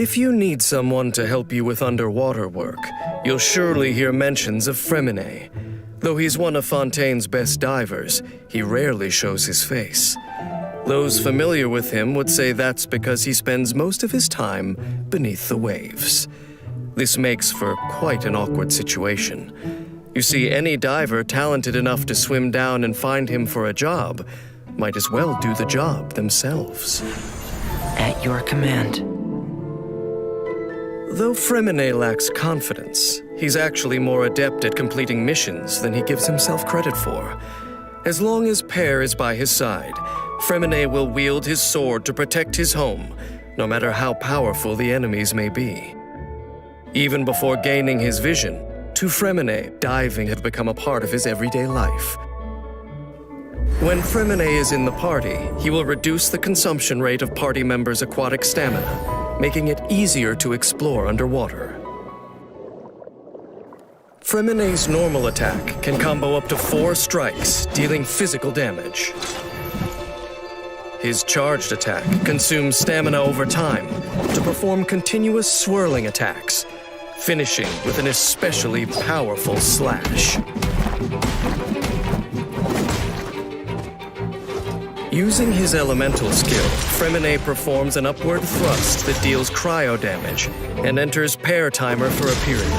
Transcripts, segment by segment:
If you need someone to help you with underwater work, you'll surely hear mentions of Freminet. Though he's one of Fontaine's best divers, he rarely shows his face. Those familiar with him would say that's because he spends most of his time beneath the waves. This makes for quite an awkward situation. You see, any diver talented enough to swim down and find him for a job might as well do the job themselves. At your command. Though Freminet lacks confidence, he's actually more adept at completing missions than he gives himself credit for. As long as Pear is by his side, Freminet will wield his sword to protect his home, no matter how powerful the enemies may be. Even before gaining his vision, to Freminet, diving had become a part of his everyday life. When Freminet is in the party, he will reduce the consumption rate of party members' aquatic stamina, making it easier to explore underwater. Freminet's normal attack can combo up to 4 strikes, dealing physical damage. His charged attack consumes stamina over time to perform continuous swirling attacks, finishing with an especially powerful slash. Using his elemental skill, Freminet performs an upward thrust that deals cryo damage and enters Pear Timer for a period.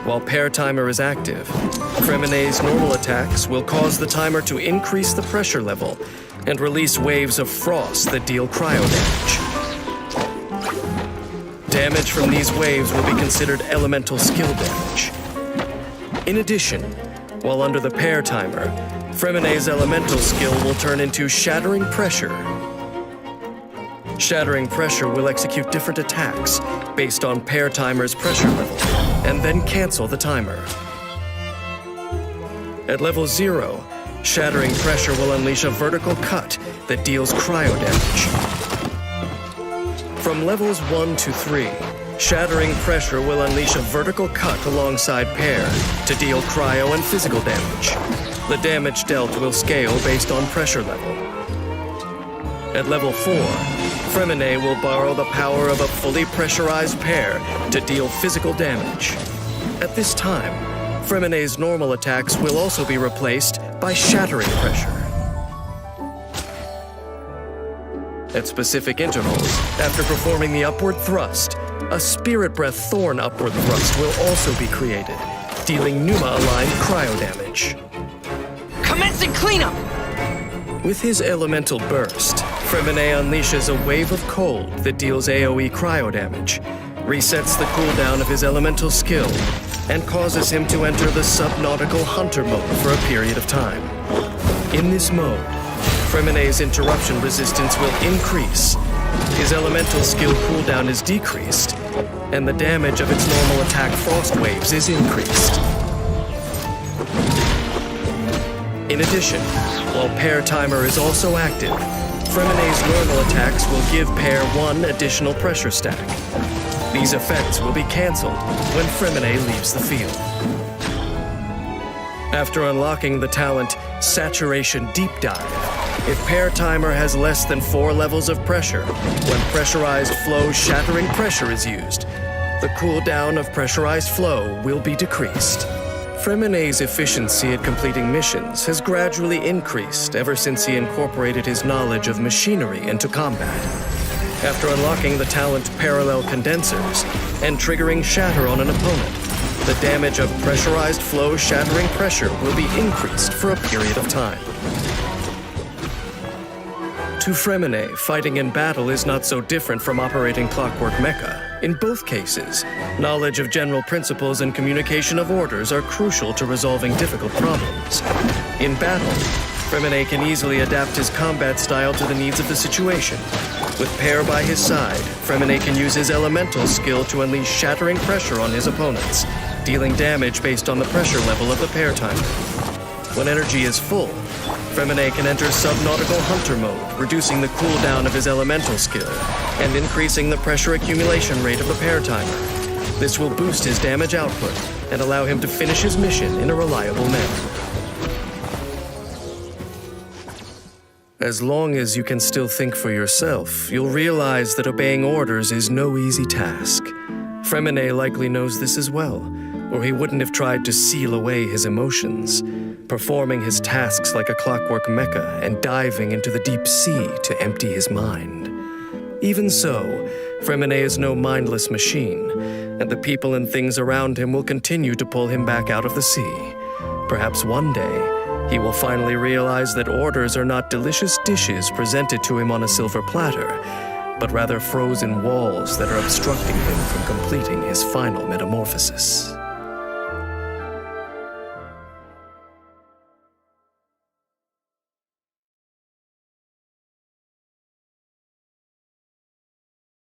While Pear Timer is active, Freminet's normal attacks will cause the timer to increase the pressure level and release waves of frost that deal cryo damage. Damage from these waves will be considered elemental skill damage. In addition, while under the Pear Timer, Freminet's elemental skill will turn into Shattering Pressure. Shattering Pressure will execute different attacks based on Pear Timer's pressure level, and then cancel the timer. At level 0, Shattering Pressure will unleash a vertical cut that deals cryo damage. From levels 1 to 3, Shattering Pressure will unleash a vertical cut alongside Pear to deal cryo and physical damage. The damage dealt will scale based on pressure level. At level 4, Freminet will borrow the power of a fully pressurized Pear to deal physical damage. At this time, Freminet's normal attacks will also be replaced by Shattering Pressure. At specific intervals, after performing the upward thrust, a Spirit Breath Thorn upward thrust will also be created, dealing Numa-aligned cryo damage. Commencing cleanup! With his elemental burst, Freminet unleashes a wave of cold that deals AoE cryo damage, resets the cooldown of his elemental skill, and causes him to enter the subnautical hunter mode for a period of time. In this mode, Freminet's interruption resistance will increase, his elemental skill cooldown is decreased, and the damage of its normal attack frost waves is increased. In addition, while Pear Timer is also active, Freminet's normal attacks will give Pear 1 additional pressure stack. These effects will be cancelled when Freminet leaves the field. After unlocking the talent Saturation Deep Dive, if Pear Timer has less than 4 levels of pressure, when Pressurized Flow Shattering Pressure is used, the cooldown of Pressurized Flow will be decreased. Freminet's efficiency at completing missions has gradually increased ever since he incorporated his knowledge of machinery into combat. After unlocking the talent Parallel Condensers and triggering Shatter on an opponent, the damage of Pressurized Flow Shattering Pressure will be increased for a period of time. To Freminet, fighting in battle is not so different from operating Clockwork Mecha. In both cases, knowledge of general principles and communication of orders are crucial to resolving difficult problems. In battle, Freminet can easily adapt his combat style to the needs of the situation. With Pear by his side, Freminet can use his elemental skill to unleash Shattering Pressure on his opponents, dealing damage based on the pressure level of the Pear Timer. When energy is full, Freminet can enter Subnautical Hunter mode, reducing the cooldown of his elemental skill and increasing the pressure accumulation rate of the Pear Timer. This will boost his damage output and allow him to finish his mission in a reliable manner. As long as you can still think for yourself, you'll realize that obeying orders is no easy task. Freminet likely knows this as well, or he wouldn't have tried to seal away his emotions, performing his tasks like a clockwork mecha and diving into the deep sea to empty his mind. Even so, Freminet is no mindless machine, and the people and things around him will continue to pull him back out of the sea. Perhaps one day, he will finally realize that orders are not delicious dishes presented to him on a silver platter, but rather frozen walls that are obstructing him from completing his final metamorphosis.